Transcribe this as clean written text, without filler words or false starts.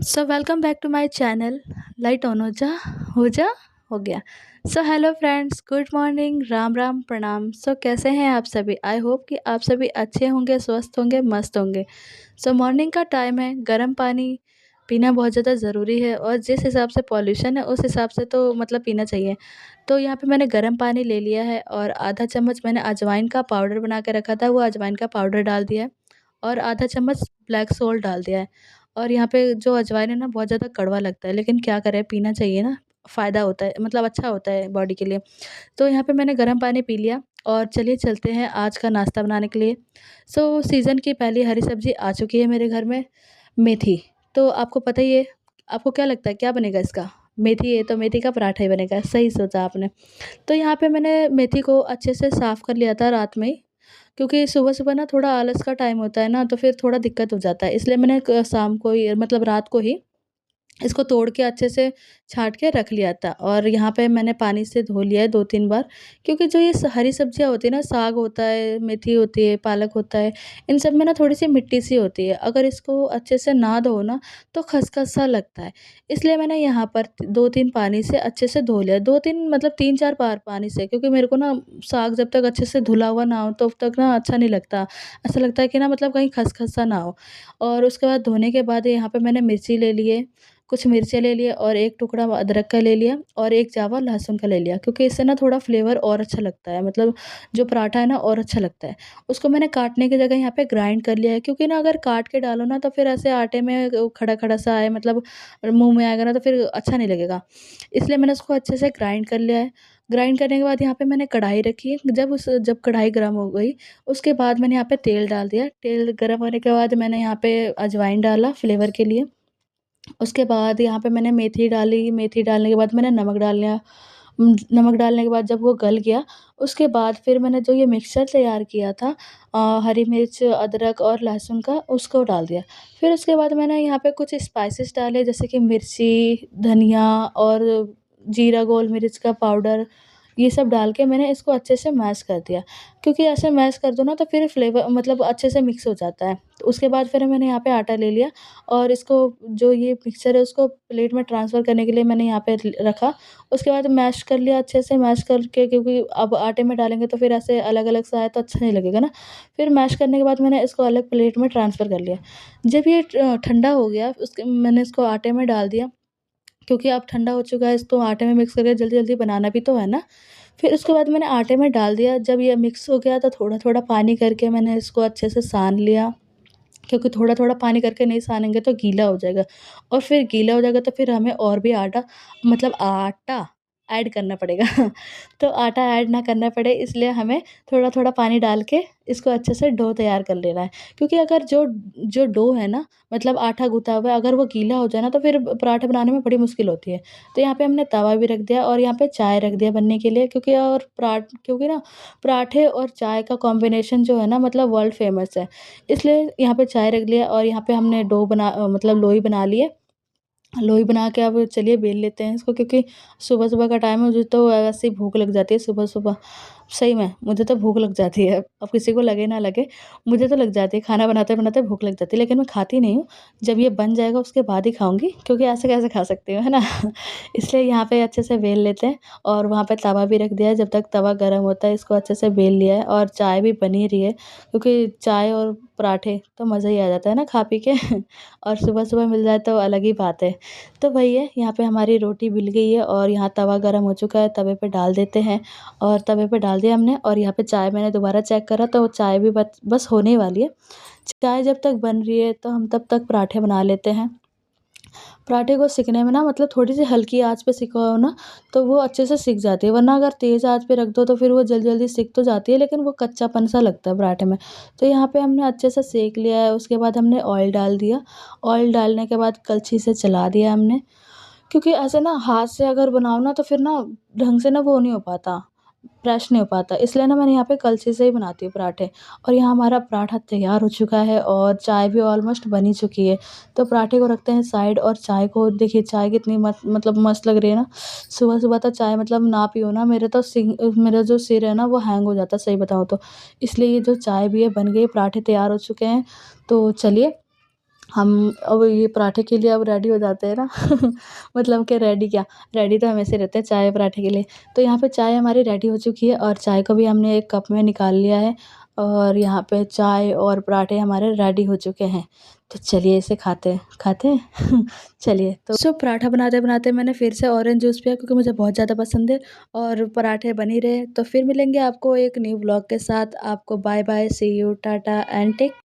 So welcome back to my channel. Light on हो जा हो गया। So hello friends, good morning, Ram Ram, प्रणाम। कैसे हैं आप सभी? आई होप कि आप सभी अच्छे होंगे, स्वस्थ होंगे, मस्त होंगे। मॉर्निंग का टाइम है, गर्म पानी पीना बहुत ज़्यादा ज़रूरी है और जिस हिसाब से पॉल्यूशन है उस हिसाब से तो मतलब पीना चाहिए। तो यहाँ पे मैंने गर्म पानी ले लिया है और आधा चम्मच मैंने अजवाइन का पाउडर बना के रखा था, वो अजवाइन का पाउडर डाल दिया है और आधा चम्मच ब्लैक सोल्ट डाल दिया है। और यहाँ पे जो अजवाइन है ना, बहुत ज़्यादा कड़वा लगता है, लेकिन क्या करें, पीना चाहिए ना, फ़ायदा होता है, मतलब अच्छा होता है बॉडी के लिए। तो यहाँ पे मैंने गर्म पानी पी लिया और चलिए चलते हैं आज का नाश्ता बनाने के लिए। सीज़न की पहली हरी सब्ज़ी आ चुकी है मेरे घर में, मेथी। तो आपको पता ही है, आपको क्या लगता है क्या बनेगा इसका? मेथी है तो मेथी का पराठा ही बनेगा, सही सोचा आपने। तो यहाँ पे मैंने मेथी को अच्छे से साफ़ कर लिया था रात में ही, क्योंकि सुबह-सुबह ना थोड़ा आलस का टाइम होता है ना, तो फिर थोड़ा दिक्कत हो जाता है। इसलिए मैंने क शाम को ही मतलब रात को ही इसको तोड़ के अच्छे से छाँट के रख लिया था और यहाँ पे मैंने पानी से धो लिया है 2-3 बार, क्योंकि जो ये हरी सब्जियाँ होती है ना, साग होता है, मेथी होती है, पालक होता है, इन सब में ना थोड़ी-सी मिट्टी-सी होती है। अगर इसको अच्छे से ना धो ना, तो खसखस सा लगता है। इसलिए मैंने यहाँ पर 2-3 पानी से अच्छे से धो लिया। 2-3 मतलब 3-4 बार पानी से, क्योंकि मेरे को ना साग जब तक अच्छे से धुला हुआ ना हो, तब तक ना अच्छा नहीं लगता। ऐसा लगता है कि ना मतलब कहीं खसखस सा ना हो। और उसके बाद धोने के बाद यहाँ पे मैंने मिर्ची ले ली है, कुछ मिर्ची ले लिए और 1 टुकड़ा अदरक का ले लिया और 1 जावा लहसुन का ले लिया, क्योंकि इससे ना थोड़ा फ्लेवर और अच्छा लगता है, मतलब जो पराठा है ना और अच्छा लगता है। उसको मैंने काटने की जगह यहाँ पे ग्राइंड कर लिया है, क्योंकि ना अगर काट के डालो ना तो फिर ऐसे आटे में खड़ा-खड़ा सा आए, मतलब मुँह में आएगा ना तो फिर अच्छा नहीं लगेगा। इसलिए मैंने उसको अच्छे से ग्राइंड कर लिया है। ग्राइंड करने के बाद यहाँ पे मैंने कढ़ाई रखी है। जब कढ़ाई गर्म हो गई, उसके बाद मैंने यहाँ पे तेल डाल दिया। तेल गर्म होने के बाद मैंने यहाँ पे अजवाइन डाला फ्लेवर के लिए। उसके बाद यहाँ पे मैंने मेथी डाली, मेथी डालने के बाद मैंने नमक डाल लिया। नमक डालने के बाद जब वो गल गया, उसके बाद फिर मैंने जो ये मिक्सचर तैयार किया था हरी मिर्च, अदरक और लहसुन का, उसको डाल दिया। फिर उसके बाद मैंने यहाँ पे कुछ स्पाइसेस डाले, जैसे कि मिर्ची, धनिया और जीरा गोल मिर्च का पाउडर, ये सब डाल के मैंने इसको अच्छे से मैश कर दिया। क्योंकि ऐसे मैश कर दो ना तो फिर फ्लेवर मतलब अच्छे से मिक्स हो जाता है। तो उसके बाद फिर मैंने यहाँ पे आटा ले लिया और इसको, जो ये मिक्सचर है, उसको प्लेट में ट्रांसफ़र करने के लिए मैंने यहाँ पे रखा। उसके बाद मैश कर लिया अच्छे से, मैश करके, क्योंकि अब आटे में डालेंगे तो फिर ऐसे अलग-अलग सा है तो अच्छा नहीं लगेगा ना। फिर मैश करने के बाद मैंने इसको अलग प्लेट में ट्रांसफ़र कर लिया। जब ये ठंडा हो गया, उसके मैंने इसको आटे में डाल दिया, क्योंकि अब ठंडा हो चुका है, इसको आटे में मिक्स करके जल्दी-जल्दी बनाना भी तो है ना। फिर उसके बाद मैंने आटे में डाल दिया। जब ये मिक्स हो गया तो थोड़ा-थोड़ा पानी करके मैंने इसको अच्छे से सान लिया, क्योंकि थोड़ा-थोड़ा पानी करके नहीं सानेंगे तो गीला हो जाएगा और फिर गीला हो जाएगा तो फिर हमें और भी आटा ऐड करना पड़ेगा। तो आटा ऐड ना करना पड़े, इसलिए हमें थोड़ा-थोड़ा पानी डाल के इसको अच्छे से डो तैयार कर लेना है। क्योंकि अगर जो जो डो है ना, मतलब आटा गूँथा हुआ है, अगर वो गीला हो जाए ना तो फिर पराठे बनाने में बड़ी मुश्किल होती है। तो यहाँ पे हमने तवा भी रख दिया और यहाँ पे चाय रख दिया बनने के लिए, क्योंकि ना पराठे और चाय का कॉम्बिनेशन जो है ना, मतलब वर्ल्ड फ़ेमस है। इसलिए यहाँ पे चाय रख लिया और यहाँ पे हमने मतलब लोई बना ली है। लोई बना के अब चलिए बेल लेते हैं इसको, क्योंकि सुबह-सुबह का टाइम है, मुझे तो वैसे ही भूख लग जाती है सुबह-सुबह। सही में, मुझे तो भूख लग जाती है। अब किसी को लगे ना लगे, मुझे तो लग जाती है। खाना बनाते-बनाते भूख लग जाती है, लेकिन मैं खाती नहीं हूँ। जब ये बन जाएगा उसके बाद ही खाऊँगी, क्योंकि ऐसे कैसे खा सकती हूँ, है ना? इसलिए यहाँ पे अच्छे से बेल लेते हैं और वहाँ पे तवा भी रख दिया है। जब तक तवा गरम होता है, इसको अच्छे से बेल लिया है और चाय भी बनी रही है, क्योंकि चाय और पराठे तो मज़ा ही आ जाता है ना खा पी के। और सुबह-सुबह मिल जाए तो अलग ही बात है। तो वही है, यहाँ पे हमारी रोटी मिल गई है और यहाँ तवा गरम हो चुका है, तवे पे डाल देते हैं और तवे पे डाल दिया हमने और यहाँ पे चाय मैंने दोबारा चेक करा तो चाय भी बस होने ही वाली है। चाय जब तक बन रही है तो हम तब तक पराठे बना लेते हैं। पराठे को सिकने में ना, मतलब थोड़ी-सी हल्की आँच पे सिकाओ ना, तो वो अच्छे से सिक जाती है, वरना अगर तेज़ आँच पे रख दो तो फिर वो जल्दी-जल्दी सिक तो जाती है, लेकिन वो कच्चापन-सा लगता है पराठे में। तो यहाँ पे हमने अच्छे से सेक लिया है, उसके बाद हमने ऑयल डाल दिया। ऑयल डालने के बाद कलछी से चला दिया हमने, क्योंकि ऐसे ना हाथ से अगर बनाओ ना तो फिर ना ढंग से ना वो नहीं हो पाता, फ्रेश नहीं हो पाता। इसलिए ना मैंने यहाँ पे कलछी से ही बनाती हूँ पराठे। और यहाँ हमारा पराठा तैयार हो चुका है और चाय भी ऑलमोस्ट बन ही चुकी है। तो पराठे को रखते हैं साइड और चाय को देखिए, चाय कितनी मतलब मस्त लग रही है ना। सुबह-सुबह तो चाय मतलब ना पियो ना, मेरा जो सिर है ना वो हैंग हो जाता है, सही बताऊँ तो। इसलिए ये जो चाय भी है बन गई, पराठे तैयार हो चुके हैं। तो चलिए हम अब ये पराठे के लिए अब रेडी हो जाते हैं ना। मतलब कि रेडी क्या, रेडी तो हमेशा रहते हैं चाय पराठे के लिए। तो यहाँ पे चाय हमारी रेडी हो चुकी है और चाय को भी हमने एक कप में निकाल लिया है और यहाँ पे चाय और पराठे हमारे रेडी हो चुके हैं। तो चलिए इसे खाते हैं। चलिए तो पराठा बनाते-बनाते मैंने फिर से ऑरेंज जूस पिया क्योंकि मुझे बहुत ज़्यादा पसंद है और पराठे बन ही रहे। तो फिर मिलेंगे आपको एक न्यू व्लॉग के साथ। आपको bye bye, see you, tata and take